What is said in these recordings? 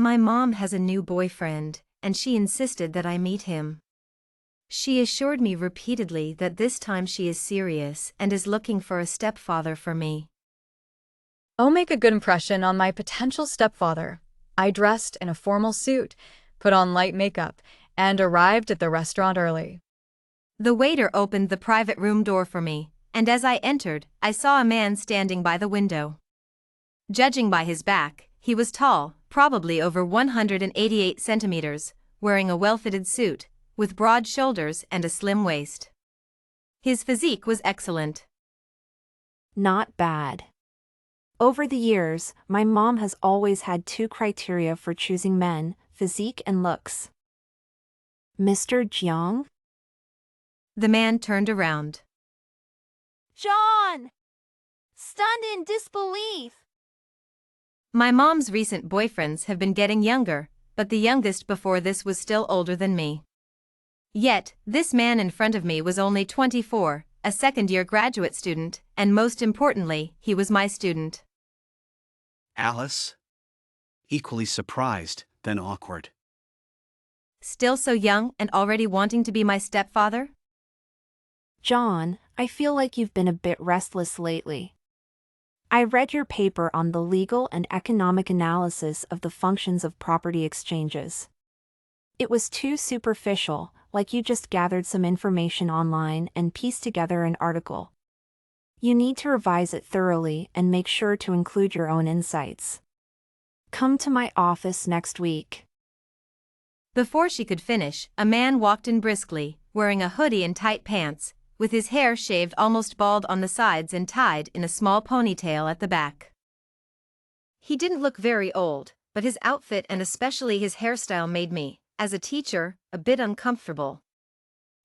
My mom has a new boyfriend, and she insisted that I meet him. She assured me repeatedly that this time she is serious and is looking for a stepfather for me. I'll make a good impression on my potential stepfather. I dressed in a formal suit, put on light makeup, and arrived at the restaurant early. The waiter opened the private room door for me, and as I entered, I saw a man standing by the window. Judging by his back, he was tall, probably over 188 centimeters, wearing a well-fitted suit, with broad shoulders and a slim waist. His physique was excellent. Not bad. Over the years, my mom has always had two criteria for choosing men: physique and looks. Mr. Jiang? The man turned around. John! Stunned in disbelief. My mom's recent boyfriends have been getting younger, but the youngest before this was still older than me. Yet, this man in front of me was only 24, a second-year graduate student, and most importantly, he was my student. Alice? Equally surprised, then awkward. Still so young and already wanting to be my stepfather? John, I feel like you've been a bit restless lately. I read your paper on the legal and economic analysis of the functions of property exchanges. It was too superficial, like you just gathered some information online and pieced together an article. You need to revise it thoroughly and make sure to include your own insights. Come to my office next week. Before she could finish, a man walked in briskly, wearing a hoodie and tight pants, with his hair shaved almost bald on the sides and tied in a small ponytail at the back. He didn't look very old, but his outfit and especially his hairstyle made me, as a teacher, a bit uncomfortable.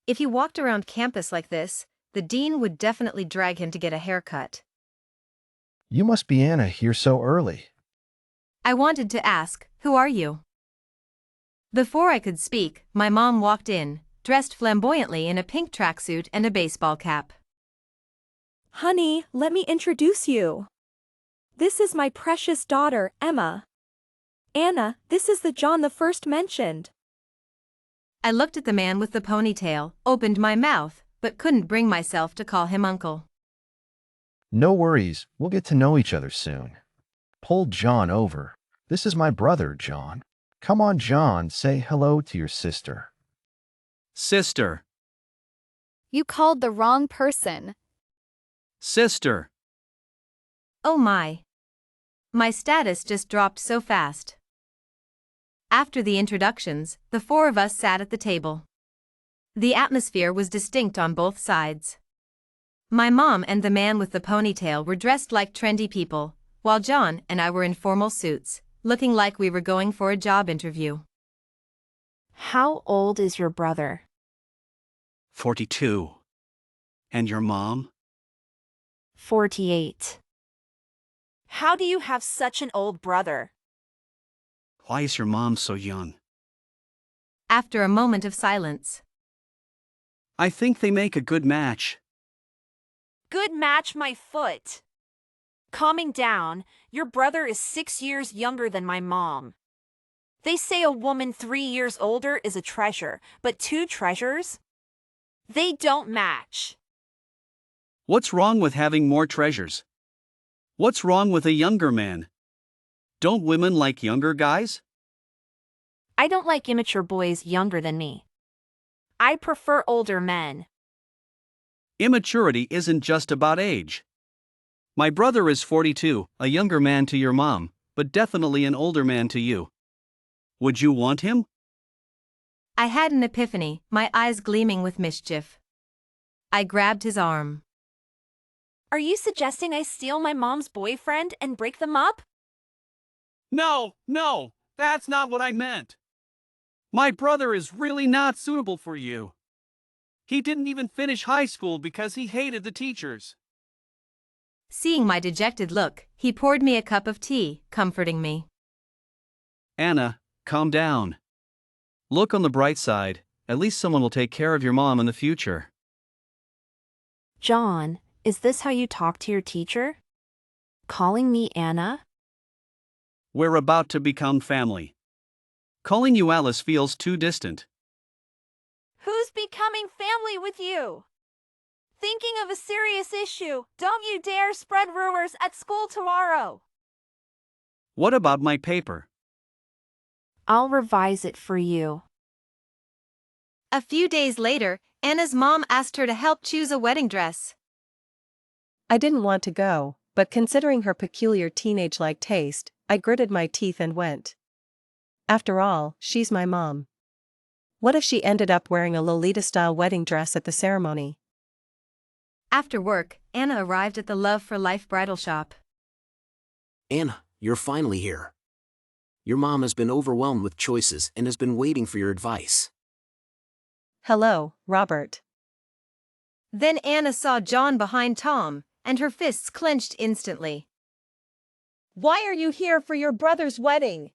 If he walked around campus like this, the dean would definitely drag him to get a haircut. You must be Anna here so early. I wanted to ask, who are you? Before I could speak, my mom walked in, dressed flamboyantly in a pink tracksuit and a baseball cap. Honey, let me introduce you. This is my precious daughter, Emma. Anna, this is the John the first mentioned. I looked at the man with the ponytail, opened my mouth, but couldn't bring myself to call him uncle. No worries, we'll get to know each other soon. Pull John over. This is my brother, John. Come on, John, say hello to your sister. Sister. You called the wrong person. Sister. Oh my. My status just dropped so fast. After the introductions, the four of us sat at the table. The atmosphere was distinct on both sides. My mom and the man with the ponytail were dressed like trendy people, while John and I were in formal suits, looking like we were going for a job interview. How old is your brother? 42. And your mom? 48. How do you have such an old brother? Why is your mom so young? After a moment of silence. I think they make a good match. Good match, my foot. Calming down, your brother is 6 years younger than my mom. They say a woman 3 years older is a treasure, but two treasures? They don't match. What's wrong with having more treasures? What's wrong with a younger man? Don't women like younger guys? I don't like immature boys younger than me. I prefer older men. Immaturity isn't just about age. My brother is 42, a younger man to your mom, but definitely an older man to you. Would you want him? I had an epiphany, my eyes gleaming with mischief. I grabbed his arm. Are you suggesting I steal my mom's boyfriend and break them up? No, that's not what I meant. My brother is really not suitable for you. He didn't even finish high school because he hated the teachers. Seeing my dejected look, he poured me a cup of tea, comforting me. Anna, calm down. Look on the bright side, at least someone will take care of your mom in the future. John, is this how you talk to your teacher? Calling me Anna? We're about to become family. Calling you Alice feels too distant. Who's becoming family with you? Thinking of a serious issue, don't you dare spread rumors at school tomorrow. What about my paper? I'll revise it for you. A few days later, Anna's mom asked her to help choose a wedding dress. I didn't want to go, but considering her peculiar teenage-like taste, I gritted my teeth and went. After all, she's my mom. What if she ended up wearing a Lolita-style wedding dress at the ceremony? After work, Anna arrived at the Love for Life bridal shop. Anna, you're finally here. Your mom has been overwhelmed with choices and has been waiting for your advice. Hello, Robert. Then Anna saw John behind Tom, and her fists clenched instantly. Why are you here for your brother's wedding?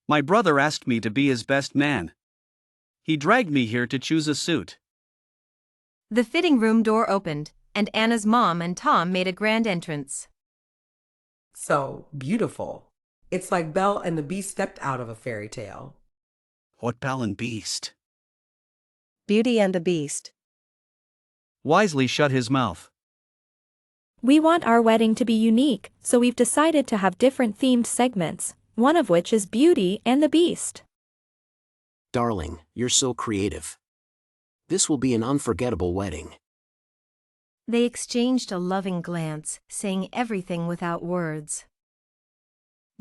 My brother asked me to be his best man. He dragged me here to choose a suit. The fitting room door opened, and Anna's mom and Tom made a grand entrance. So beautiful. It's like Belle and the Beast stepped out of a fairy tale. What Belle and Beast? Beauty and the Beast. Wisely shut his mouth. We want our wedding to be unique, so we've decided to have different themed segments, one of which is Beauty and the Beast. Darling, you're so creative. This will be an unforgettable wedding. They exchanged a loving glance, saying everything without words.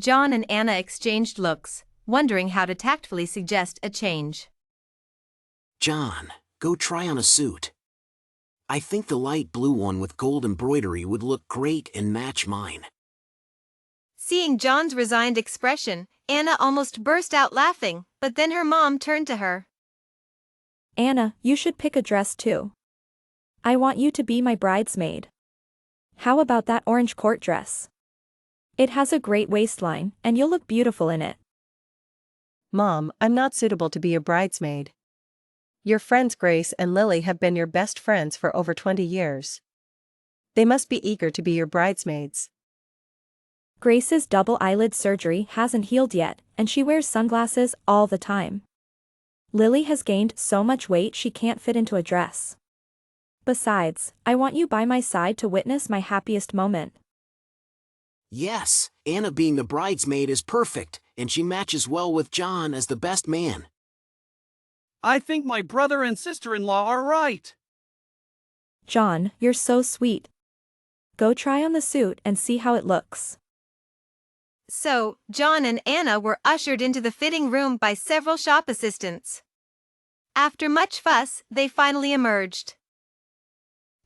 John and Anna exchanged looks, wondering how to tactfully suggest a change. John, go try on a suit. I think the light blue one with gold embroidery would look great and match mine. Seeing John's resigned expression, Anna almost burst out laughing, but then her mom turned to her. Anna, you should pick a dress too. I want you to be my bridesmaid. How about that orange court dress? It has a great waistline, and you'll look beautiful in it. Mom, I'm not suitable to be your bridesmaid. Your friends Grace and Lily have been your best friends for over 20 years. They must be eager to be your bridesmaids. Grace's double eyelid surgery hasn't healed yet, and she wears sunglasses all the time. Lily has gained so much weight she can't fit into a dress. Besides, I want you by my side to witness my happiest moment. Yes, Anna being the bridesmaid is perfect, and she matches well with John as the best man. I think my brother and sister-in-law are right. John, you're so sweet. Go try on the suit and see how it looks. So, John and Anna were ushered into the fitting room by several shop assistants. After much fuss, they finally emerged.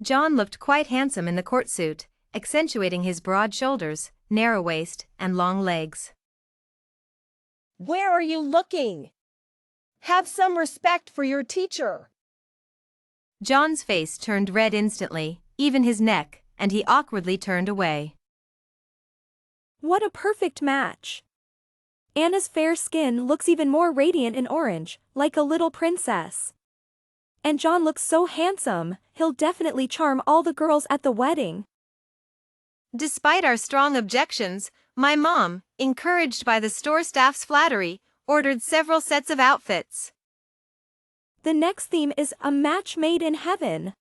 John looked quite handsome in the court suit, accentuating his broad shoulders, narrow waist, and long legs. Where are you looking? Have some respect for your teacher. John's face turned red instantly, even his neck, and he awkwardly turned away. What a perfect match! Anna's fair skin looks even more radiant in orange, like a little princess. And John looks so handsome, he'll definitely charm all the girls at the wedding. Despite our strong objections, my mom, encouraged by the store staff's flattery, ordered several sets of outfits. The next theme is a match made in heaven.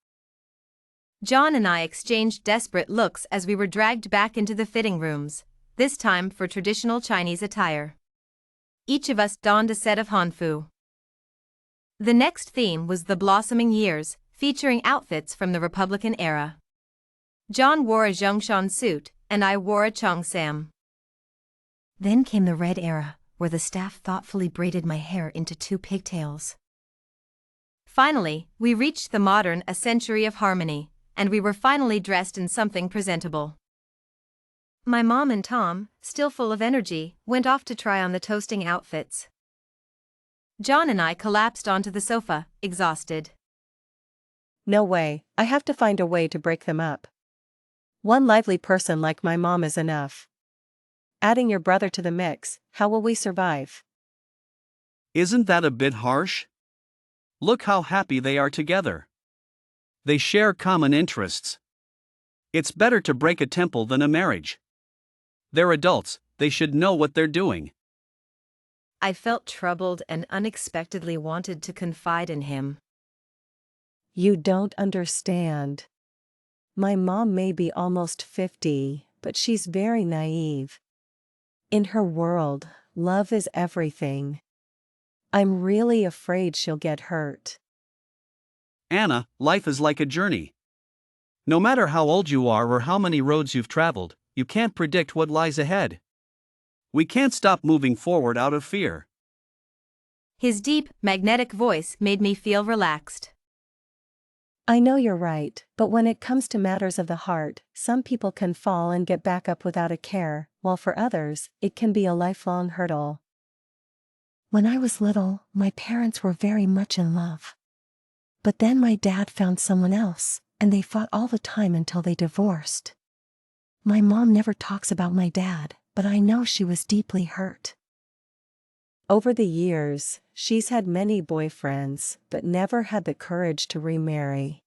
John and I exchanged desperate looks as we were dragged back into the fitting rooms, this time for traditional Chinese attire. Each of us donned a set of hanfu. The next theme was the blossoming years, featuring outfits from the Republican era. John wore a Zhongshan suit, and I wore a Cheongsam. Then came the red era, where the staff thoughtfully braided my hair into 2 pigtails. Finally, we reached the modern A Century of Harmony, and we were finally dressed in something presentable. My mom and Tom, still full of energy, went off to try on the toasting outfits. John and I collapsed onto the sofa, exhausted. No way, I have to find a way to break them up. One lively person like my mom is enough. Adding your brother to the mix, how will we survive? Isn't that a bit harsh? Look how happy they are together. They share common interests. It's better to break a temple than a marriage. They're adults, they should know what they're doing. I felt troubled and unexpectedly wanted to confide in him. You don't understand. My mom may be almost 50, but she's very naive. In her world, love is everything. I'm really afraid she'll get hurt. Anna, life is like a journey. No matter how old you are or how many roads you've traveled, you can't predict what lies ahead. We can't stop moving forward out of fear. His deep, magnetic voice made me feel relaxed. I know you're right, but when it comes to matters of the heart, some people can fall and get back up without a care, while for others, it can be a lifelong hurdle. When I was little, my parents were very much in love. But then my dad found someone else, and they fought all the time until they divorced. My mom never talks about my dad, but I know she was deeply hurt. Over the years, she's had many boyfriends, but never had the courage to remarry.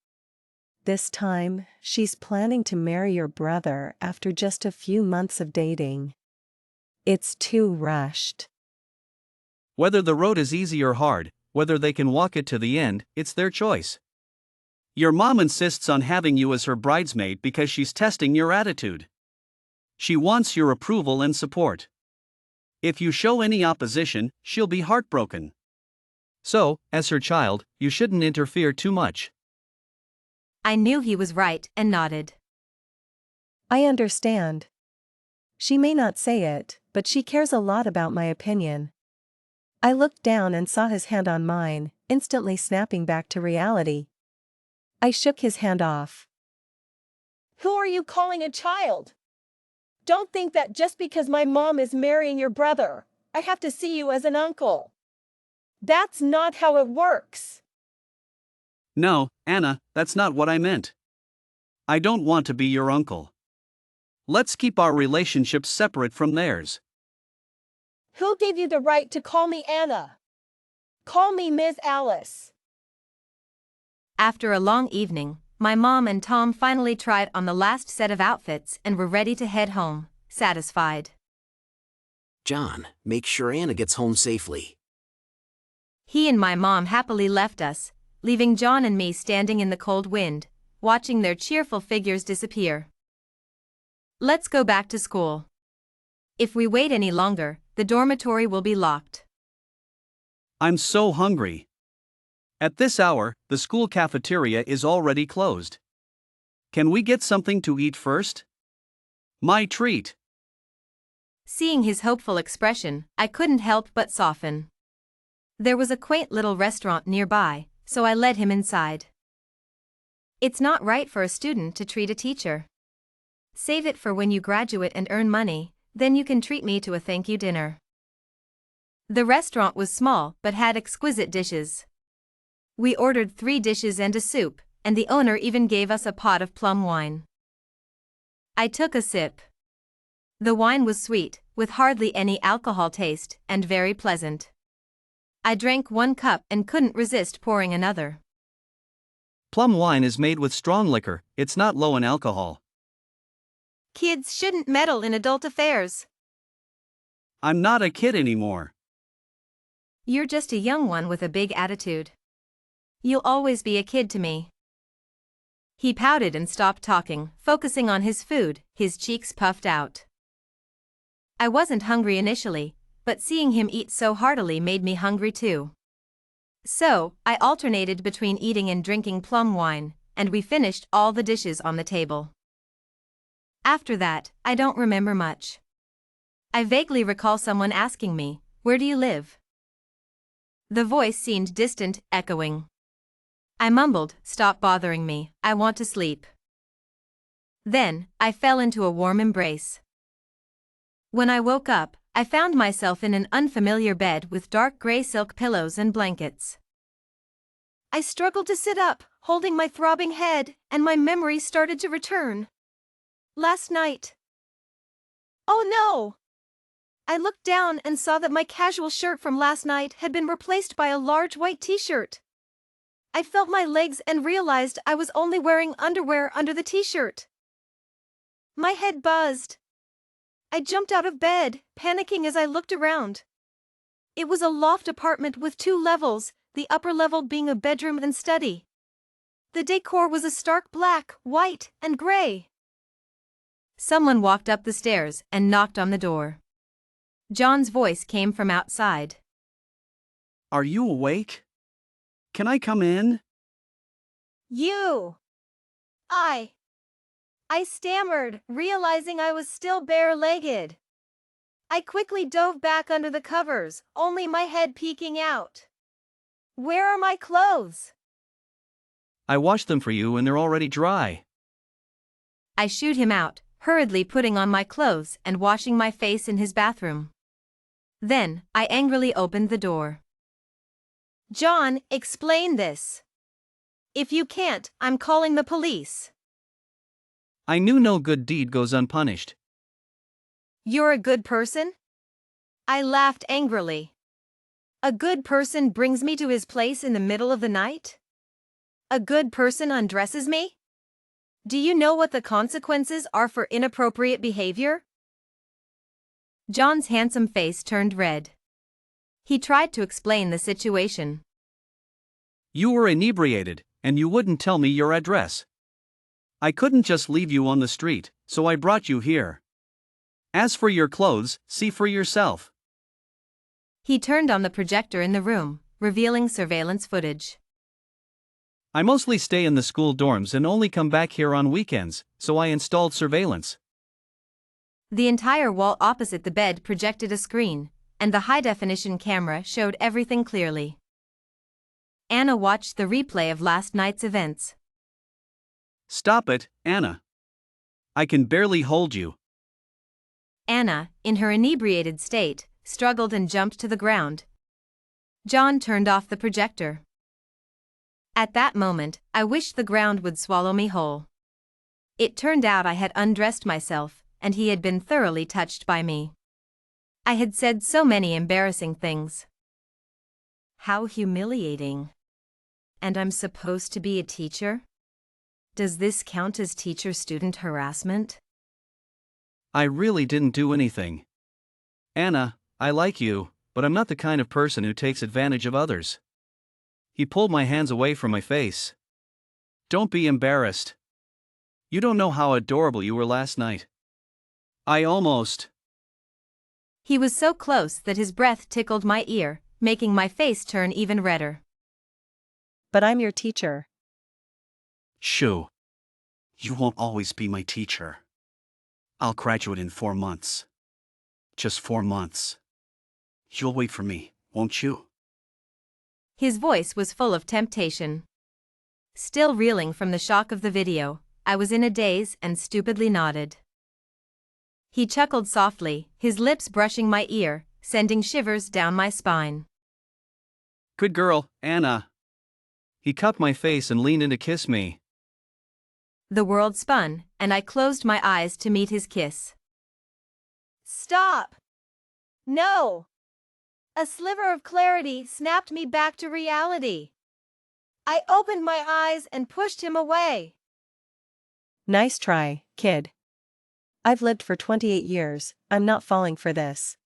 This time, she's planning to marry your brother after just a few months of dating. It's too rushed. Whether the road is easy or hard, whether they can walk it to the end, it's their choice. Your mom insists on having you as her bridesmaid because she's testing your attitude. She wants your approval and support. If you show any opposition, she'll be heartbroken. So, as her child, you shouldn't interfere too much. I knew he was right and nodded. I understand. She may not say it, but she cares a lot about my opinion. I looked down and saw his hand on mine, instantly snapping back to reality. I shook his hand off. Who are you calling a child? Don't think that just because my mom is marrying your brother, I have to see you as an uncle. That's not how it works. No, Anna, that's not what I meant. I don't want to be your uncle. Let's keep our relationship separate from theirs. Who gave you the right to call me Anna? Call me Ms. Alice. After a long evening, my mom and Tom finally tried on the last set of outfits and were ready to head home, satisfied. John, make sure Anna gets home safely. He and my mom happily left us, leaving John and me standing in the cold wind, watching their cheerful figures disappear. Let's go back to school. If we wait any longer, the dormitory will be locked. I'm so hungry. At this hour, the school cafeteria is already closed. Can we get something to eat first? My treat. Seeing his hopeful expression, I couldn't help but soften. There was a quaint little restaurant nearby, so I led him inside. It's not right for a student to treat a teacher. Save it for when you graduate and earn money, then you can treat me to a thank you dinner. The restaurant was small but had exquisite dishes. We ordered 3 dishes and a soup, and the owner even gave us a pot of plum wine. I took a sip. The wine was sweet, with hardly any alcohol taste, and very pleasant. I drank 1 cup and couldn't resist pouring another. Plum wine is made with strong liquor, it's not low in alcohol. Kids shouldn't meddle in adult affairs. I'm not a kid anymore. You're just a young one with a big attitude. You'll always be a kid to me. He pouted and stopped talking, focusing on his food, his cheeks puffed out. I wasn't hungry initially, but seeing him eat so heartily made me hungry too. So, I alternated between eating and drinking plum wine, and we finished all the dishes on the table. After that, I don't remember much. I vaguely recall someone asking me, "Where do you live?" The voice seemed distant, echoing. I mumbled, "Stop bothering me, I want to sleep." Then, I fell into a warm embrace. When I woke up, I found myself in an unfamiliar bed with dark gray silk pillows and blankets. I struggled to sit up, holding my throbbing head, and my memories started to return. Last night. Oh no! I looked down and saw that my casual shirt from last night had been replaced by a large white t-shirt. I felt my legs and realized I was only wearing underwear under the t-shirt. My head buzzed. I jumped out of bed, panicking as I looked around. It was a loft apartment with 2 levels, the upper level being a bedroom and study. The decor was a stark black, white, and gray. Someone walked up the stairs and knocked on the door. John's voice came from outside. Are you awake? Can I come in? You! I stammered, realizing I was still bare-legged. I quickly dove back under the covers, only my head peeking out. Where are my clothes? I washed them for you and they're already dry. I shooed him out, hurriedly putting on my clothes and washing my face in his bathroom. Then, I angrily opened the door. John, explain this. If you can't, I'm calling the police. I knew no good deed goes unpunished. You're a good person? I laughed angrily. A good person brings me to his place in the middle of the night? A good person undresses me? Do you know what the consequences are for inappropriate behavior? John's handsome face turned red. He tried to explain the situation. You were inebriated, and you wouldn't tell me your address. I couldn't just leave you on the street, so I brought you here. As for your clothes, see for yourself. He turned on the projector in the room, revealing surveillance footage. I mostly stay in the school dorms and only come back here on weekends, so I installed surveillance. The entire wall opposite the bed projected a screen, and the high-definition camera showed everything clearly. Anna watched the replay of last night's events. Stop it, Anna. I can barely hold you. Anna, in her inebriated state, struggled and jumped to the ground. John turned off the projector. At that moment, I wished the ground would swallow me whole. It turned out I had undressed myself, and he had been thoroughly touched by me. I had said so many embarrassing things. How humiliating. And I'm supposed to be a teacher? Does this count as teacher-student harassment? I really didn't do anything. Anna, I like you, but I'm not the kind of person who takes advantage of others. He pulled my hands away from my face. Don't be embarrassed. You don't know how adorable you were last night. I almost. He was so close that his breath tickled my ear, making my face turn even redder. But I'm your teacher. Shoo. You won't always be my teacher. I'll graduate in 4 months. Just 4 months. You'll wait for me, won't you? His voice was full of temptation. Still reeling from the shock of the video, I was in a daze and stupidly nodded. He chuckled softly, his lips brushing my ear, sending shivers down my spine. Good girl, Anna. He cupped my face and leaned in to kiss me. The world spun, and I closed my eyes to meet his kiss. Stop! No! A sliver of clarity snapped me back to reality. I opened my eyes and pushed him away. Nice try, kid. I've lived for 28 years, I'm not falling for this.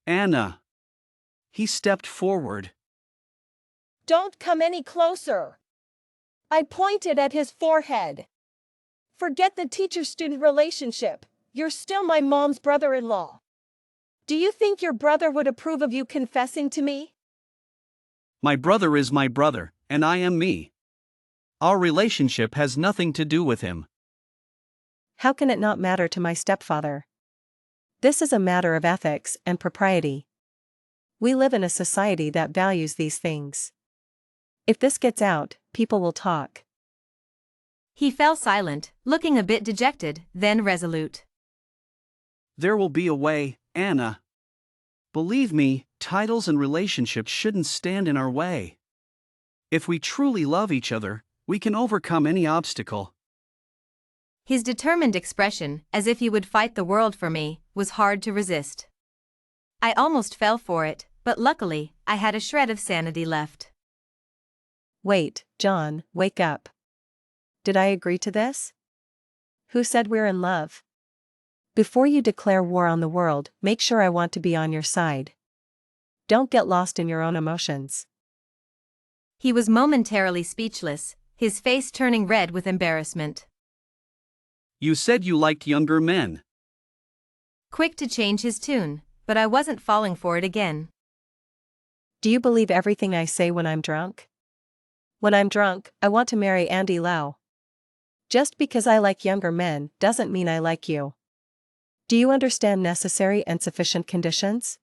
Anna. He stepped forward. Don't come any closer. I pointed at his forehead. Forget the teacher-student relationship. You're still my mom's brother-in-law. Do you think your brother would approve of you confessing to me? My brother is my brother, and I am me. Our relationship has nothing to do with him. How can it not matter to my stepfather? This is a matter of ethics and propriety. We live in a society that values these things. If this gets out, people will talk. He fell silent, looking a bit dejected, then resolute. There will be a way, Anna. Believe me, titles and relationships shouldn't stand in our way. If we truly love each other, we can overcome any obstacle. His determined expression, as if he would fight the world for me, was hard to resist. I almost fell for it, but luckily, I had a shred of sanity left. Wait, John, wake up. Did I agree to this? Who said we're in love? Before you declare war on the world, make sure I want to be on your side. Don't get lost in your own emotions. He was momentarily speechless, his face turning red with embarrassment. You said you liked younger men. Quick to change his tune, but I wasn't falling for it again. Do you believe everything I say when I'm drunk? When I'm drunk, I want to marry Andy Lau. Just because I like younger men doesn't mean I like you. Do you understand necessary and sufficient conditions?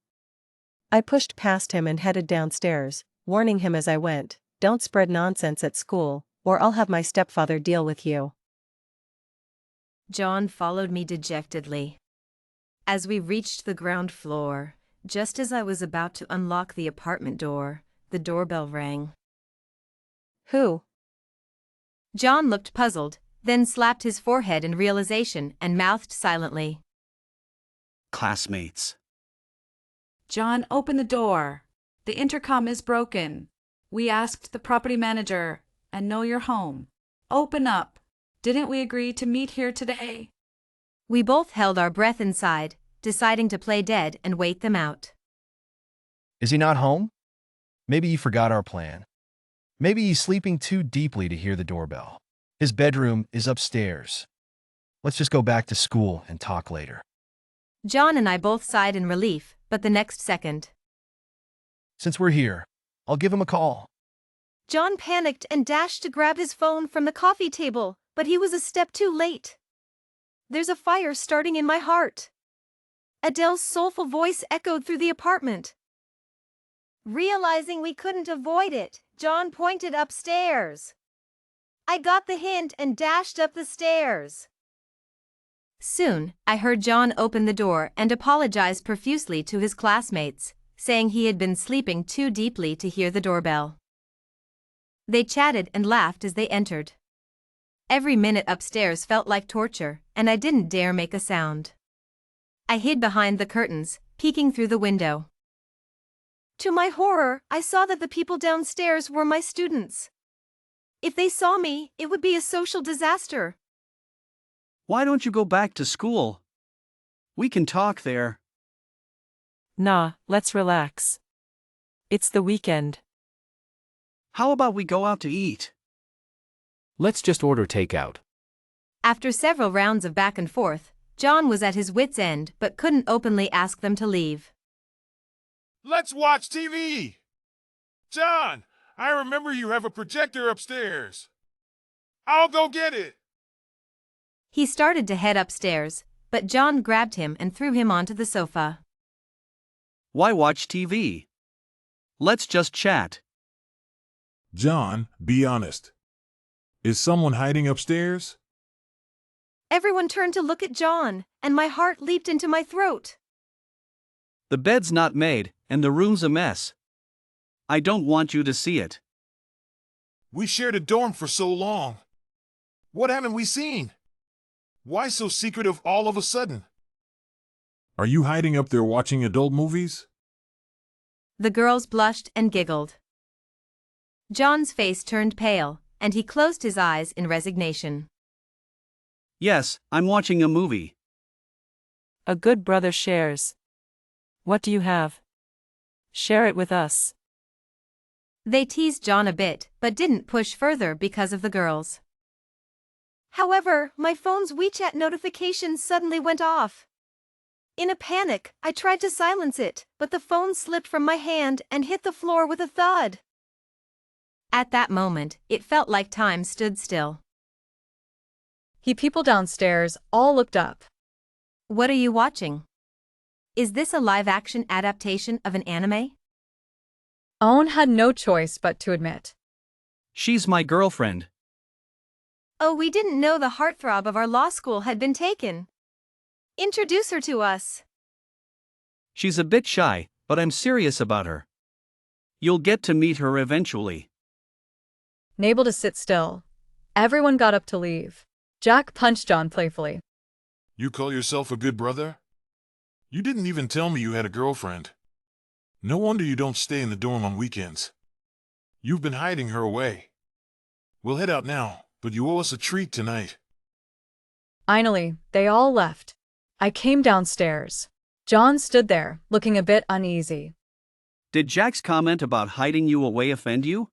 I pushed past him and headed downstairs, warning him as I went, don't spread nonsense at school, or I'll have my stepfather deal with you. John followed me dejectedly. As we reached the ground floor, just as I was about to unlock the apartment door, the doorbell rang. Who? John looked puzzled, then slapped his forehead in realization and mouthed silently. Classmates. John, open the door. The intercom is broken. We asked the property manager and know you're home. Open up. Didn't we agree to meet here today? We both held our breath inside, deciding to play dead and wait them out. Is he not home? Maybe he forgot our plan. Maybe he's sleeping too deeply to hear the doorbell. His bedroom is upstairs. Let's just go back to school and talk later. John and I both sighed in relief, but the next second. Since we're here, I'll give him a call. John panicked and dashed to grab his phone from the coffee table, but he was a step too late. There's a fire starting in my heart. Adele's soulful voice echoed through the apartment. Realizing we couldn't avoid it, John pointed upstairs. I got the hint and dashed up the stairs. Soon, I heard John open the door and apologize profusely to his classmates, saying he had been sleeping too deeply to hear the doorbell. They chatted and laughed as they entered. Every minute upstairs felt like torture, and I didn't dare make a sound. I hid behind the curtains, peeking through the window. To my horror, I saw that the people downstairs were my students. If they saw me, it would be a social disaster. Why don't you go back to school? We can talk there. Nah, let's relax. It's the weekend. How about we go out to eat? Let's just order takeout. After several rounds of back and forth, John was at his wit's end but couldn't openly ask them to leave. Let's watch TV! John, I remember you have a projector upstairs. I'll go get it. He started to head upstairs, but John grabbed him and threw him onto the sofa. Why watch TV? Let's just chat. John, be honest. Is someone hiding upstairs? Everyone turned to look at John, and my heart leaped into my throat. The bed's not made, and the room's a mess. I don't want you to see it. We shared a dorm for so long. What haven't we seen? Why so secretive all of a sudden? Are you hiding up there watching adult movies? The girls blushed and giggled. John's face turned pale, and he closed his eyes in resignation. Yes, I'm watching a movie. A good brother shares. What do you have? Share it with us. They teased John a bit, but didn't push further because of the girls. However, my phone's WeChat notification suddenly went off. In a panic, I tried to silence it, but the phone slipped from my hand and hit the floor with a thud. At that moment, it felt like time stood still. People downstairs all looked up. What are you watching? Is this a live-action adaptation of an anime? Owen had no choice but to admit. She's my girlfriend. Oh, we didn't know the heartthrob of our law school had been taken. Introduce her to us. She's a bit shy, but I'm serious about her. You'll get to meet her eventually. Unable to sit still, everyone got up to leave. Jack punched John playfully. You call yourself a good brother? You didn't even tell me you had a girlfriend. No wonder you don't stay in the dorm on weekends. You've been hiding her away. We'll head out now, but you owe us a treat tonight. Finally, they all left. I came downstairs. John stood there, looking a bit uneasy. Did Jack's comment about hiding you away offend you?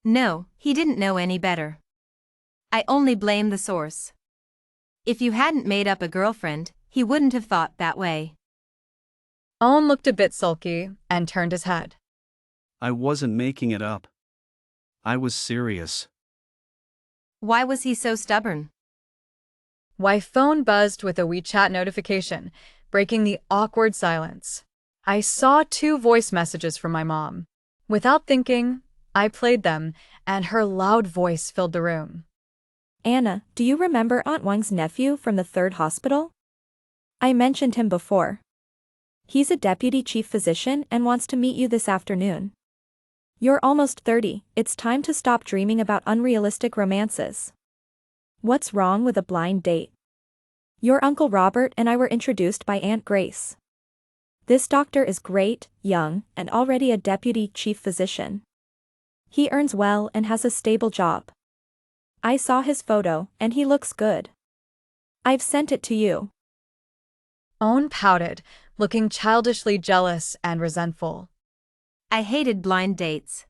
No, he didn't know any better. I only blame the source. If you hadn't made up a girlfriend, he wouldn't have thought that way. Owen looked a bit sulky and turned his head. I wasn't making it up. I was serious. Why was he so stubborn? My phone buzzed with a WeChat notification, breaking the awkward silence. I saw 2 voice messages from my mom. Without thinking, I played them, and her loud voice filled the room. Anna, do you remember Aunt Wang's nephew from the 3rd hospital? I mentioned him before. He's a deputy chief physician and wants to meet you this afternoon. You're almost 30, it's time to stop dreaming about unrealistic romances. What's wrong with a blind date? Your Uncle Robert and I were introduced by Aunt Grace. This doctor is great, young, and already a deputy chief physician. He earns well and has a stable job. I saw his photo, and he looks good. I've sent it to you. Owen pouted, looking childishly jealous and resentful. I hated blind dates.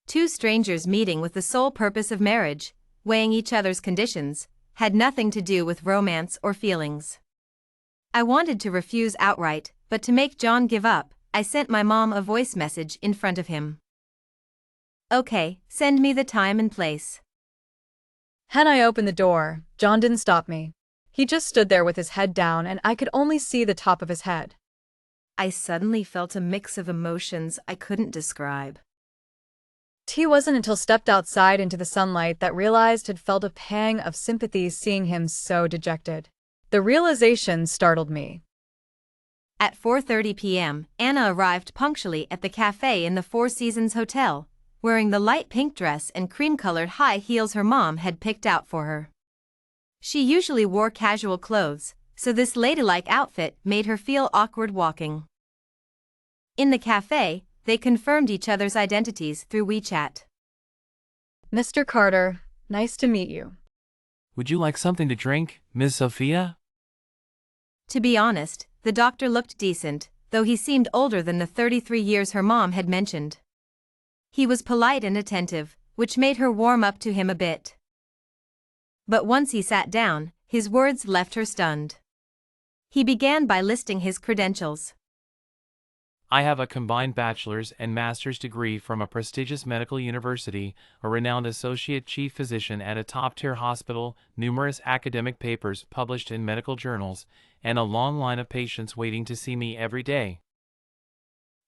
2 strangers meeting with the sole purpose of marriage, weighing each other's conditions, had nothing to do with romance or feelings. I wanted to refuse outright, but to make John give up, I sent my mom a voice message in front of him. Okay, send me the time and place. When I opened the door, John didn't stop me. He just stood there with his head down and I could only see the top of his head. I suddenly felt a mix of emotions I couldn't describe. It wasn't until stepped outside into the sunlight that realized I'd felt a pang of sympathy seeing him so dejected. The realization startled me. At 4:30 p.m., Anna arrived punctually at the cafe in the Four Seasons Hotel, wearing the light pink dress and cream-colored high heels her mom had picked out for her. She usually wore casual clothes, so this ladylike outfit made her feel awkward walking. In the cafe, they confirmed each other's identities through WeChat. Mr. Carter, nice to meet you. Would you like something to drink, Ms. Sophia? To be honest, the doctor looked decent, though he seemed older than the 33 years her mom had mentioned. He was polite and attentive, which made her warm up to him a bit. But once he sat down, his words left her stunned. He began by listing his credentials. I have a combined bachelor's and master's degree from a prestigious medical university, a renowned associate chief physician at a top-tier hospital, numerous academic papers published in medical journals, and a long line of patients waiting to see me every day.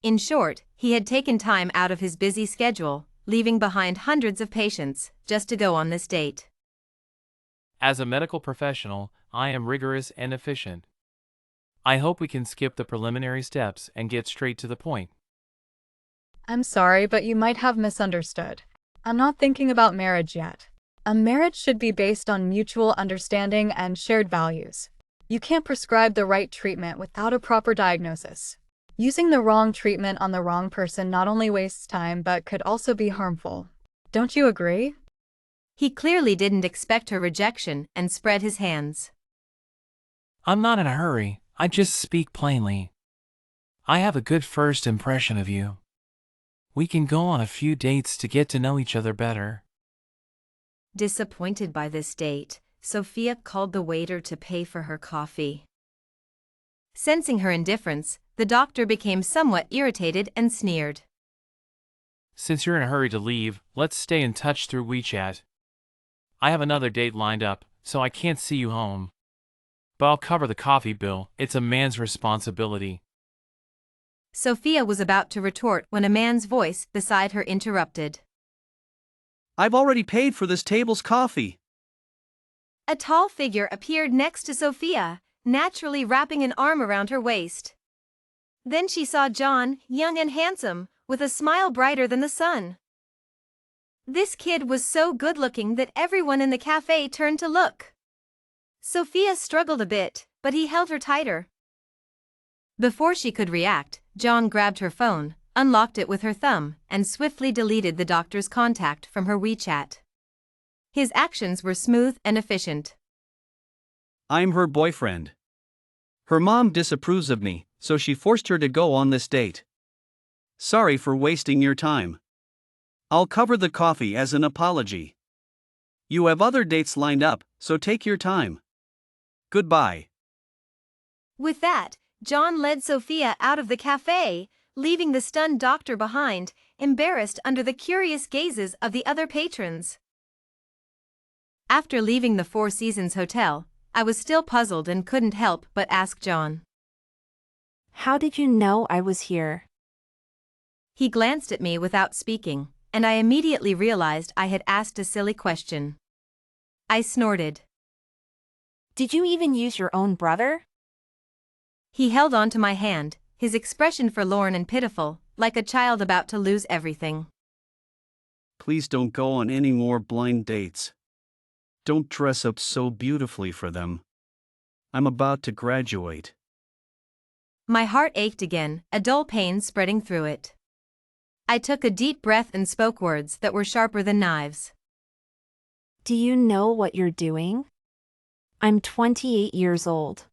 In short, he had taken time out of his busy schedule, leaving behind hundreds of patients, just to go on this date. As a medical professional, I am rigorous and efficient. I hope we can skip the preliminary steps and get straight to the point. I'm sorry, but you might have misunderstood. I'm not thinking about marriage yet. A marriage should be based on mutual understanding and shared values. You can't prescribe the right treatment without a proper diagnosis. Using the wrong treatment on the wrong person not only wastes time but could also be harmful. Don't you agree? He clearly didn't expect her rejection and spread his hands. I'm not in a hurry, I just speak plainly. I have a good first impression of you. We can go on a few dates to get to know each other better. Disappointed by this date, Sophia called the waiter to pay for her coffee. Sensing her indifference, the doctor became somewhat irritated and sneered. Since you're in a hurry to leave, let's stay in touch through WeChat. I have another date lined up, so I can't see you home. But I'll cover the coffee bill, it's a man's responsibility. Sophia was about to retort when a man's voice beside her interrupted. I've already paid for this table's coffee. A tall figure appeared next to Sophia, naturally wrapping an arm around her waist. Then she saw John, young and handsome, with a smile brighter than the sun. This kid was so good-looking that everyone in the cafe turned to look. Sophia struggled a bit, but he held her tighter. Before she could react, John grabbed her phone, unlocked it with her thumb, and swiftly deleted the doctor's contact from her WeChat. His actions were smooth and efficient. I'm her boyfriend. Her mom disapproves of me, so she forced her to go on this date. Sorry for wasting your time. I'll cover the coffee as an apology. You have other dates lined up, so take your time. Goodbye. With that, John led Sophia out of the cafe, leaving the stunned doctor behind, embarrassed under the curious gazes of the other patrons. After leaving the Four Seasons Hotel, I was still puzzled and couldn't help but ask John. How did you know I was here? He glanced at me without speaking, and I immediately realized I had asked a silly question. I snorted. Did you even use your own brother? He held on to my hand, his expression forlorn and pitiful, like a child about to lose everything. Please don't go on any more blind dates. Don't dress up so beautifully for them. I'm about to graduate. My heart ached again, a dull pain spreading through it. I took a deep breath and spoke words that were sharper than knives. Do you know what you're doing? I'm 28 years old.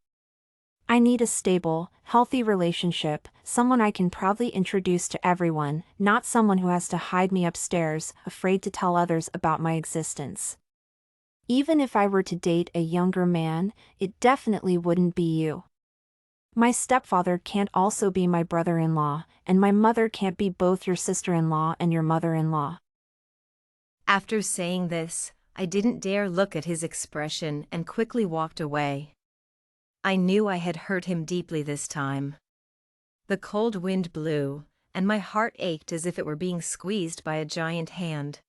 I need a stable, healthy relationship, someone I can proudly introduce to everyone, not someone who has to hide me upstairs, afraid to tell others about my existence. Even if I were to date a younger man, it definitely wouldn't be you. My stepfather can't also be my brother-in-law, and my mother can't be both your sister-in-law and your mother-in-law. After saying this, I didn't dare look at his expression and quickly walked away. I knew I had hurt him deeply this time. The cold wind blew, and my heart ached as if it were being squeezed by a giant hand.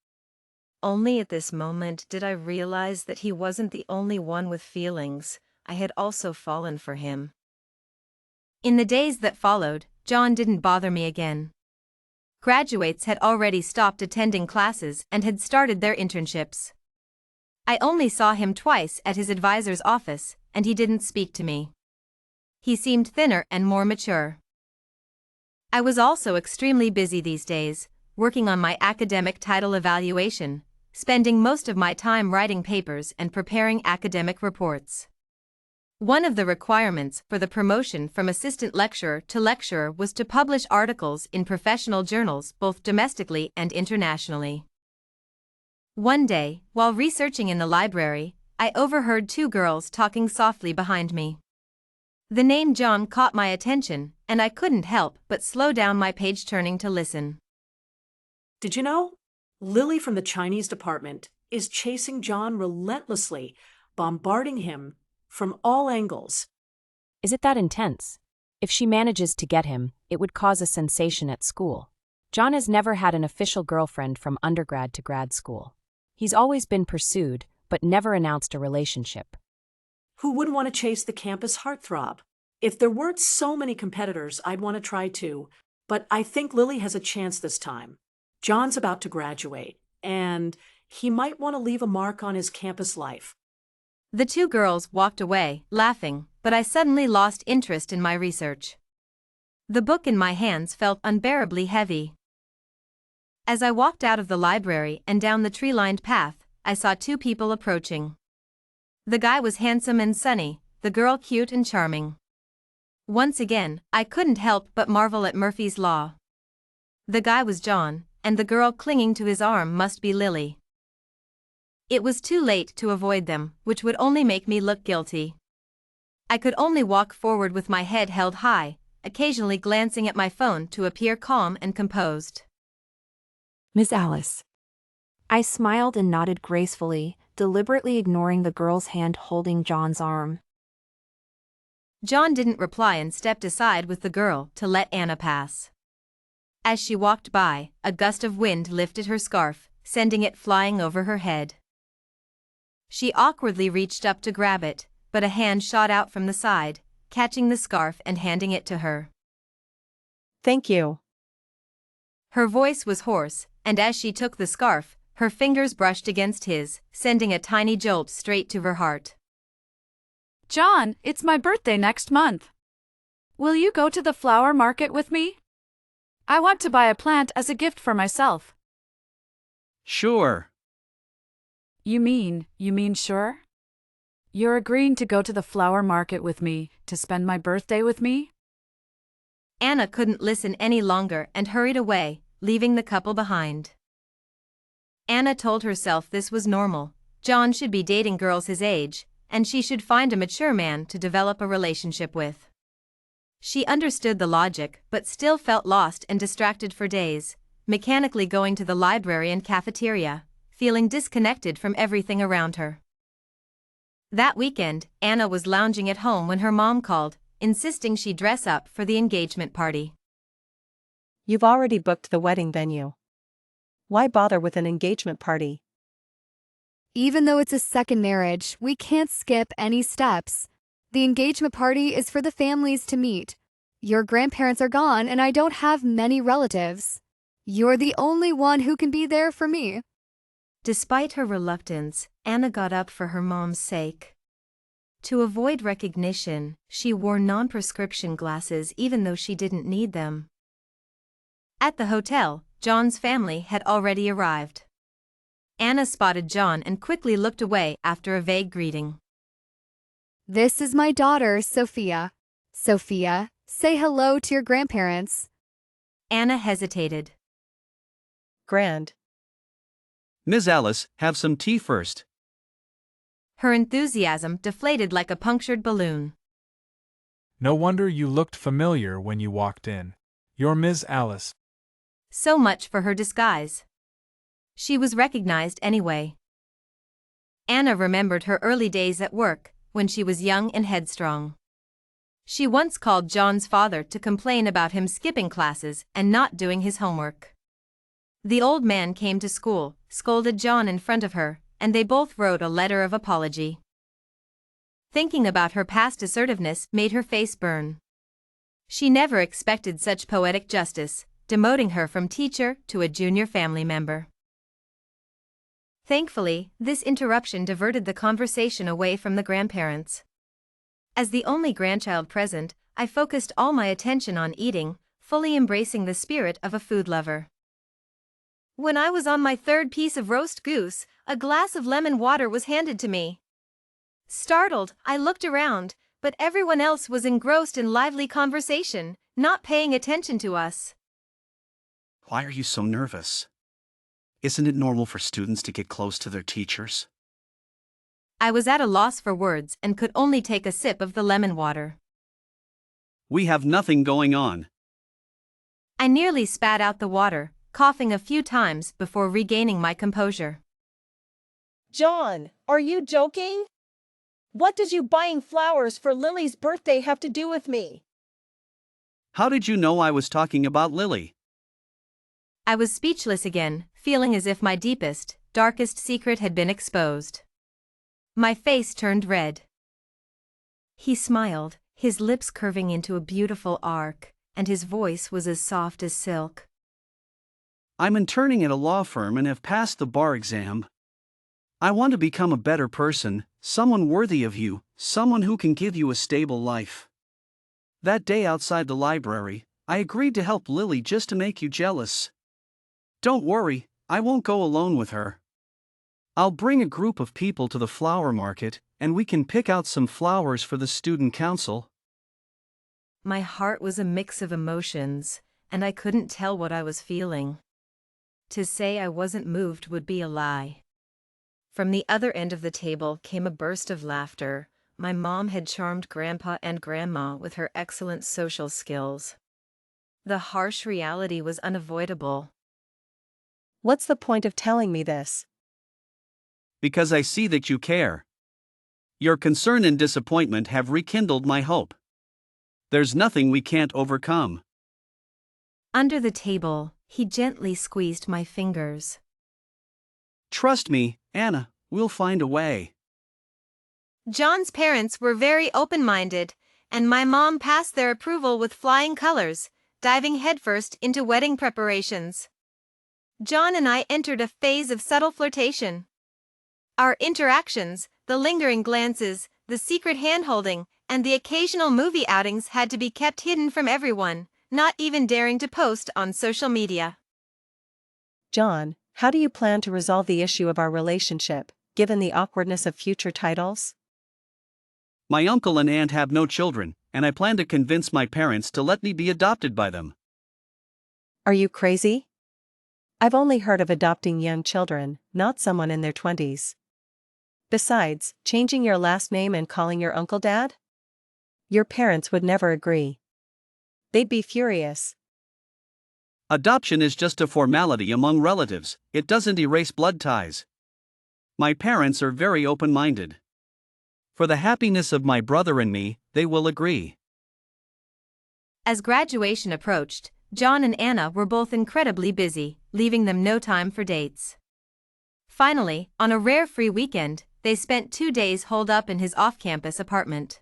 Only at this moment did I realize that he wasn't the only one with feelings. I had also fallen for him. In the days that followed, John didn't bother me again. Graduates had already stopped attending classes and had started their internships. I only saw him twice at his advisor's office, and he didn't speak to me. He seemed thinner and more mature. I was also extremely busy these days, working on my academic title evaluation, spending most of my time writing papers and preparing academic reports. One of the requirements for the promotion from assistant lecturer to lecturer was to publish articles in professional journals both domestically and internationally. One day, while researching in the library, I overheard two girls talking softly behind me. The name John caught my attention, and I couldn't help but slow down my page turning to listen. Did you know? Lily from the Chinese department is chasing John relentlessly, bombarding him from all angles. Is it that intense? If she manages to get him, it would cause a sensation at school. John has never had an official girlfriend from undergrad to grad school. He's always been pursued, but never announced a relationship. Who wouldn't want to chase the campus heartthrob? If there weren't so many competitors, I'd want to try too, but I think Lily has a chance this time. John's about to graduate, and he might want to leave a mark on his campus life. The two girls walked away, laughing, but I suddenly lost interest in my research. The book in my hands felt unbearably heavy. As I walked out of the library and down the tree-lined path, I saw two people approaching. The guy was handsome and sunny, the girl cute and charming. Once again, I couldn't help but marvel at Murphy's Law. The guy was John, and the girl clinging to his arm must be Lily. It was too late to avoid them, which would only make me look guilty. I could only walk forward with my head held high, occasionally glancing at my phone to appear calm and composed. Miss Alice. I smiled and nodded gracefully, deliberately ignoring the girl's hand holding John's arm. John didn't reply and stepped aside with the girl to let Anna pass. As she walked by, a gust of wind lifted her scarf, sending it flying over her head. She awkwardly reached up to grab it, but a hand shot out from the side, catching the scarf and handing it to her. Thank you. Her voice was hoarse, and as she took the scarf, her fingers brushed against his, sending a tiny jolt straight to her heart. John, it's my birthday next month. Will you go to the flower market with me? I want to buy a plant as a gift for myself. Sure. You mean sure? You're agreeing to go to the flower market with me, to spend my birthday with me? Anna couldn't listen any longer and hurried away, leaving the couple behind. Anna told herself this was normal. John should be dating girls his age, and she should find a mature man to develop a relationship with. She understood the logic but still felt lost and distracted for days, mechanically going to the library and cafeteria, feeling disconnected from everything around her. That weekend, Anna was lounging at home when her mom called, insisting she dress up for the engagement party. You've already booked the wedding venue. Why bother with an engagement party? Even though it's a second marriage, we can't skip any steps. The engagement party is for the families to meet. Your grandparents are gone and I don't have many relatives. You're the only one who can be there for me. Despite her reluctance, Anna got up for her mom's sake. To avoid recognition, she wore non-prescription glasses even though she didn't need them. At the hotel, John's family had already arrived. Anna spotted John and quickly looked away after a vague greeting. This is my daughter, Sophia. Sophia, say hello to your grandparents. Anna hesitated. Grand. Ms. Alice, have some tea first. Her enthusiasm deflated like a punctured balloon. No wonder you looked familiar when you walked in. You're Ms. Alice. So much for her disguise. She was recognized anyway. Anna remembered her early days at work, when she was young and headstrong. She once called John's father to complain about him skipping classes and not doing his homework. The old man came to school, scolded John in front of her, and they both wrote a letter of apology. Thinking about her past assertiveness made her face burn. She never expected such poetic justice, demoting her from teacher to a junior family member. Thankfully, this interruption diverted the conversation away from the grandparents. As the only grandchild present, I focused all my attention on eating, fully embracing the spirit of a food lover. When I was on my third piece of roast goose, a glass of lemon water was handed to me. Startled, I looked around, but everyone else was engrossed in lively conversation, not paying attention to us. Why are you so nervous? Isn't it normal for students to get close to their teachers? I was at a loss for words and could only take a sip of the lemon water. We have nothing going on. I nearly spat out the water, coughing a few times before regaining my composure. John, are you joking? What does you buying flowers for Lily's birthday have to do with me? How did you know I was talking about Lily? I was speechless again, feeling as if my deepest, darkest secret had been exposed. My face turned red. He smiled, his lips curving into a beautiful arc, and his voice was as soft as silk. I'm interning at a law firm and have passed the bar exam. I want to become a better person, someone worthy of you, someone who can give you a stable life. That day outside the library, I agreed to help Lily just to make you jealous. Don't worry, I won't go alone with her. I'll bring a group of people to the flower market, and we can pick out some flowers for the student council. My heart was a mix of emotions, and I couldn't tell what I was feeling. To say I wasn't moved would be a lie. From the other end of the table came a burst of laughter. My mom had charmed Grandpa and Grandma with her excellent social skills. The harsh reality was unavoidable. What's the point of telling me this? Because I see that you care. Your concern and disappointment have rekindled my hope. There's nothing we can't overcome. Under the table, he gently squeezed my fingers. Trust me, Anna, we'll find a way. John's parents were very open-minded, and my mom passed their approval with flying colors, diving headfirst into wedding preparations. John and I entered a phase of subtle flirtation. Our interactions, the lingering glances, the secret hand-holding, and the occasional movie outings had to be kept hidden from everyone, not even daring to post on social media. John, how do you plan to resolve the issue of our relationship, given the awkwardness of future titles? My uncle and aunt have no children, and I plan to convince my parents to let me be adopted by them. Are you crazy? I've only heard of adopting young children, not someone in their 20s. Besides, changing your last name and calling your uncle Dad? Your parents would never agree. They'd be furious. Adoption is just a formality among relatives, it doesn't erase blood ties. My parents are very open-minded. For the happiness of my brother and me, they will agree. As graduation approached, John and Anna were both incredibly busy, leaving them no time for dates. Finally, on a rare free weekend, they spent 2 days holed up in his off-campus apartment.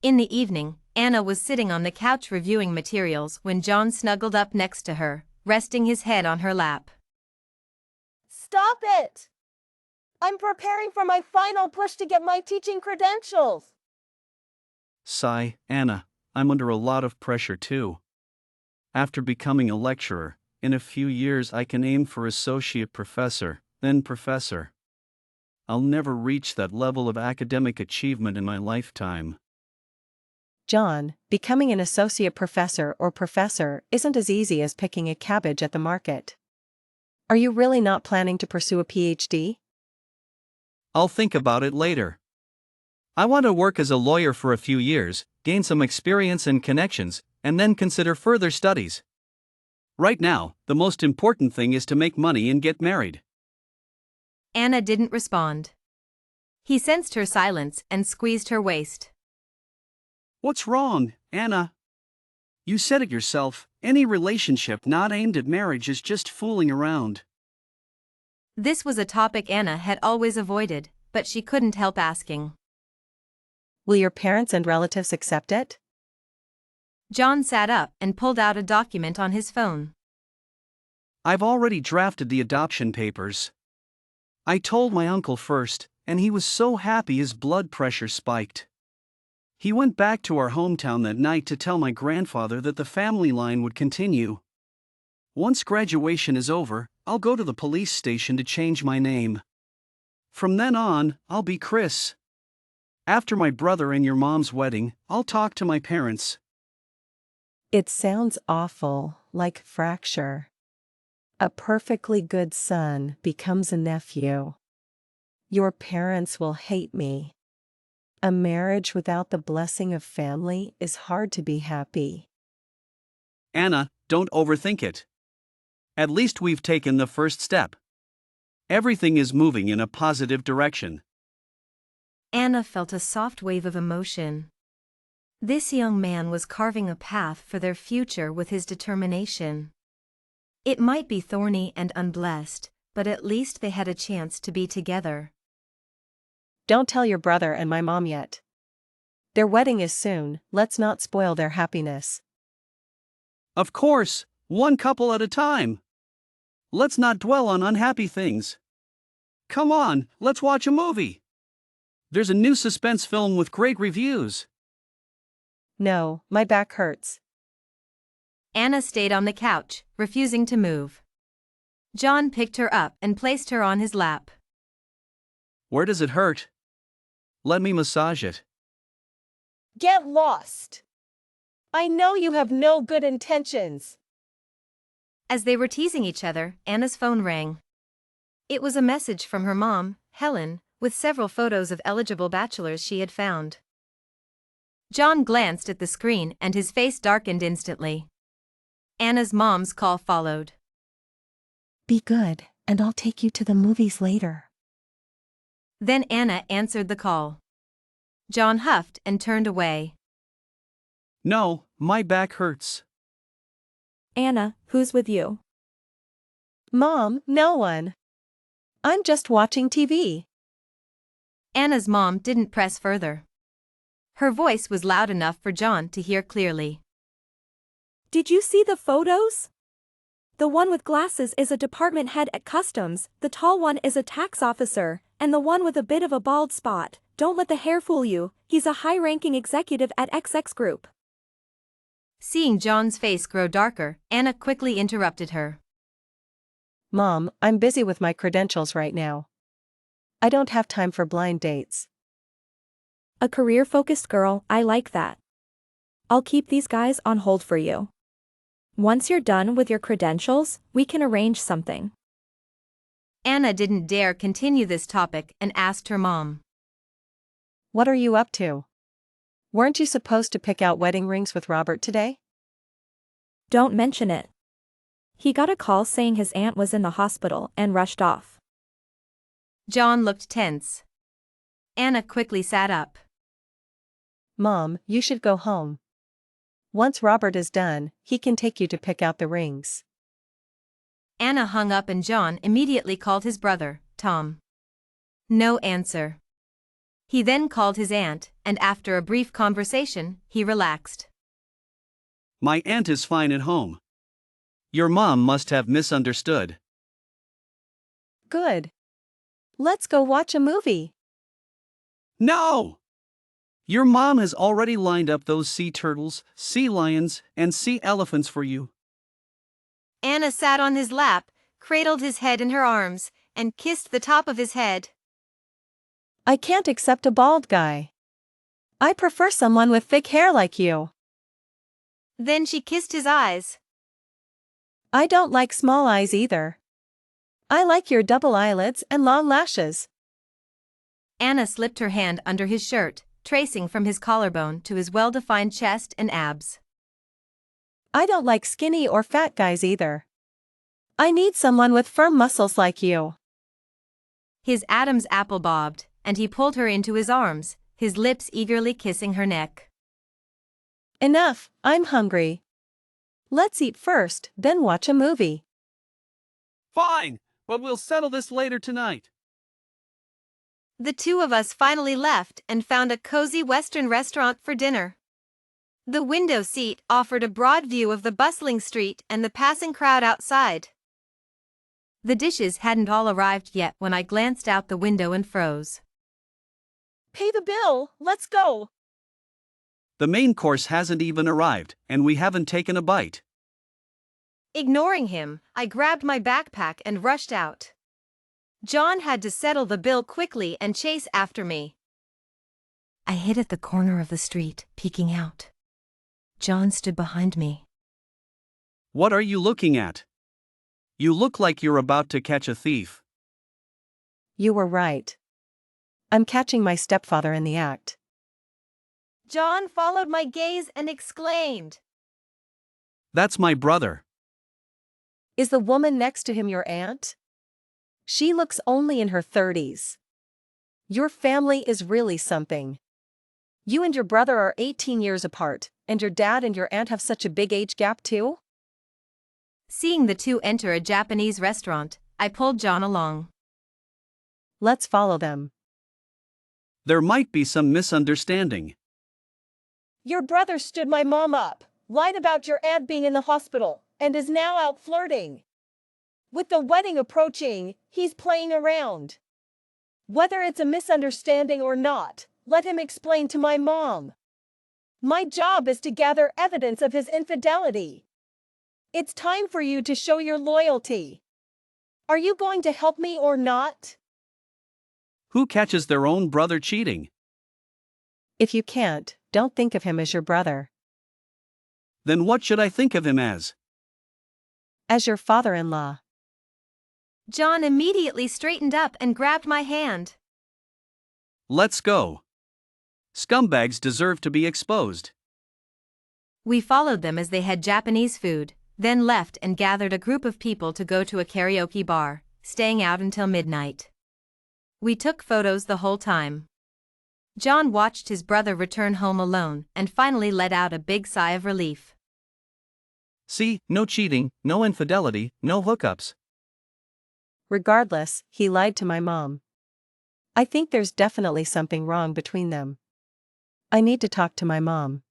In the evening, Anna was sitting on the couch reviewing materials when John snuggled up next to her, resting his head on her lap. Stop it! I'm preparing for my final push to get my teaching credentials. Sigh, Anna, I'm under a lot of pressure too. After becoming a lecturer, in a few years I can aim for associate professor, then professor. I'll never reach that level of academic achievement in my lifetime. John, becoming an associate professor or professor isn't as easy as picking a cabbage at the market. Are you really not planning to pursue a PhD? I'll think about it later. I want to work as a lawyer for a few years, gain some experience and connections, and then consider further studies. Right now, the most important thing is to make money and get married. Anna didn't respond. He sensed her silence and squeezed her waist. What's wrong, Anna? You said it yourself, any relationship not aimed at marriage is just fooling around. This was a topic Anna had always avoided, but she couldn't help asking. Will your parents and relatives accept it? John sat up and pulled out a document on his phone. I've already drafted the adoption papers. I told my uncle first, and he was so happy his blood pressure spiked. He went back to our hometown that night to tell my grandfather that the family line would continue. Once graduation is over, I'll go to the police station to change my name. From then on, I'll be Chris. After my brother and your mom's wedding, I'll talk to my parents. It sounds awful, like fracture. A perfectly good son becomes a nephew. Your parents will hate me. A marriage without the blessing of family is hard to be happy. Anna, don't overthink it. At least we've taken the first step. Everything is moving in a positive direction. Anna felt a soft wave of emotion. This young man was carving a path for their future with his determination. It might be thorny and unblessed, but at least they had a chance to be together. Don't tell your brother and my mom yet. Their wedding is soon, let's not spoil their happiness. Of course, one couple at a time. Let's not dwell on unhappy things. Come on, let's watch a movie. There's a new suspense film with great reviews. No, my back hurts. Anna stayed on the couch, refusing to move. John picked her up and placed her on his lap. Where does it hurt? Let me massage it. Get lost. I know you have no good intentions. As they were teasing each other, Anna's phone rang. It was a message from her mom, Helen, with several photos of eligible bachelors she had found. John glanced at the screen and his face darkened instantly. Anna's mom's call followed. Be good, and I'll take you to the movies later. Then Anna answered the call. John huffed and turned away. No, my back hurts. Anna, who's with you? Mom, no one. I'm just watching TV. Anna's mom didn't press further. Her voice was loud enough for John to hear clearly. Did you see the photos? The one with glasses is a department head at customs, the tall one is a tax officer, and the one with a bit of a bald spot, don't let the hair fool you, he's a high-ranking executive at XX Group. Seeing John's face grow darker, Anna quickly interrupted her. Mom, I'm busy with my credentials right now. I don't have time for blind dates. A career-focused girl, I like that. I'll keep these guys on hold for you. Once you're done with your credentials, we can arrange something. Anna didn't dare continue this topic and asked her mom. What are you up to? Weren't you supposed to pick out wedding rings with Robert today? Don't mention it. He got a call saying his aunt was in the hospital and rushed off. John looked tense. Anna quickly sat up. Mom, you should go home. Once Robert is done, he can take you to pick out the rings. Anna hung up and John immediately called his brother, Tom. No answer. He then called his aunt, and after a brief conversation, he relaxed. My aunt is fine at home. Your mom must have misunderstood. Good. Let's go watch a movie. No! Your mom has already lined up those sea turtles, sea lions, and sea elephants for you. Anna sat on his lap, cradled his head in her arms, and kissed the top of his head. I can't accept a bald guy. I prefer someone with thick hair like you. Then she kissed his eyes. I don't like small eyes either. I like your double eyelids and long lashes. Anna slipped her hand under his shirt, tracing from his collarbone to his well-defined chest and abs. I don't like skinny or fat guys either. I need someone with firm muscles like you. His Adam's apple bobbed, and he pulled her into his arms, his lips eagerly kissing her neck. Enough, I'm hungry. Let's eat first, then watch a movie. Fine, but we'll settle this later tonight. The two of us finally left and found a cozy Western restaurant for dinner. The window seat offered a broad view of the bustling street and the passing crowd outside. The dishes hadn't all arrived yet when I glanced out the window and froze. Pay the bill, let's go. The main course hasn't even arrived, and we haven't taken a bite. Ignoring him, I grabbed my backpack and rushed out. John had to settle the bill quickly and chase after me. I hid at the corner of the street, peeking out. John stood behind me. What are you looking at? You look like you're about to catch a thief. You were right. I'm catching my stepfather in the act. John followed my gaze and exclaimed. That's my brother. Is the woman next to him your aunt? She looks only in her 30s. Your family is really something. You and your brother are 18 years apart, and your dad and your aunt have such a big age gap too? Seeing the two enter a Japanese restaurant, I pulled John along. Let's follow them. There might be some misunderstanding. Your brother stood my mom up, lied about your aunt being in the hospital, and is now out flirting. With the wedding approaching, he's playing around. Whether it's a misunderstanding or not, let him explain to my mom. My job is to gather evidence of his infidelity. It's time for you to show your loyalty. Are you going to help me or not? Who catches their own brother cheating? If you can't, don't think of him as your brother. Then what should I think of him as? As your father-in-law. John immediately straightened up and grabbed my hand. Let's go. Scumbags deserve to be exposed. We followed them as they had Japanese food, then left and gathered a group of people to go to a karaoke bar, staying out until midnight. We took photos the whole time. John watched his brother return home alone and finally let out a big sigh of relief. See, no cheating, no infidelity, no hookups. Regardless, he lied to my mom. I think there's definitely something wrong between them. I need to talk to my mom.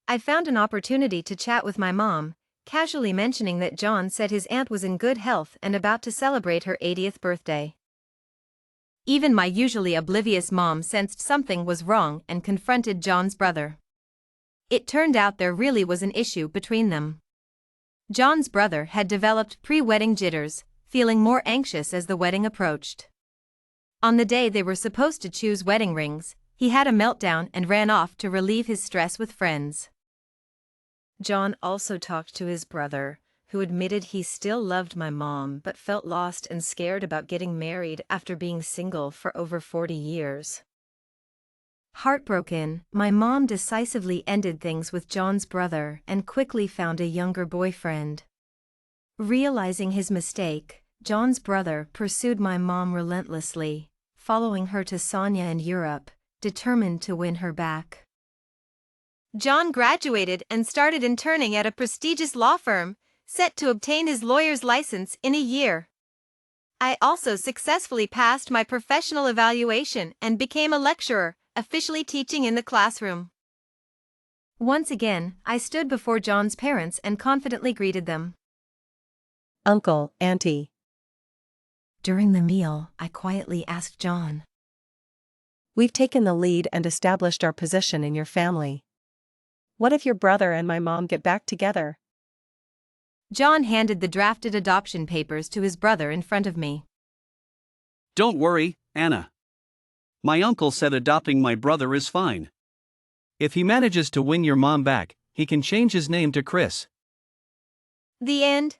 I found an opportunity to chat with my mom, casually mentioning that John said his aunt was in good health and about to celebrate her 80th birthday. Even my usually oblivious mom sensed something was wrong and confronted John's brother. It turned out there really was an issue between them. John's brother had developed pre-wedding jitters, feeling more anxious as the wedding approached. On the day they were supposed to choose wedding rings, He had a meltdown and ran off to relieve his stress with friends. John also talked to his brother, who admitted he still loved my mom but felt lost and scared about getting married after being single for over 40 years. Heartbroken, my mom decisively ended things with John's brother and quickly found a younger boyfriend. Realizing his mistake, John's brother pursued my mom relentlessly, following her to Sonia and Europe, determined to win her back. John graduated and started interning at a prestigious law firm, set to obtain his lawyer's license in a year. I also successfully passed my professional evaluation and became a lecturer, officially teaching in the classroom. Once again, I stood before John's parents and confidently greeted them. Uncle, Auntie. During the meal, I quietly asked John. We've taken the lead and established our position in your family. What if your brother and my mom get back together? John handed the drafted adoption papers to his brother in front of me. Don't worry, Anna. My uncle said adopting my brother is fine. If he manages to win your mom back, he can change his name to Chris. The end.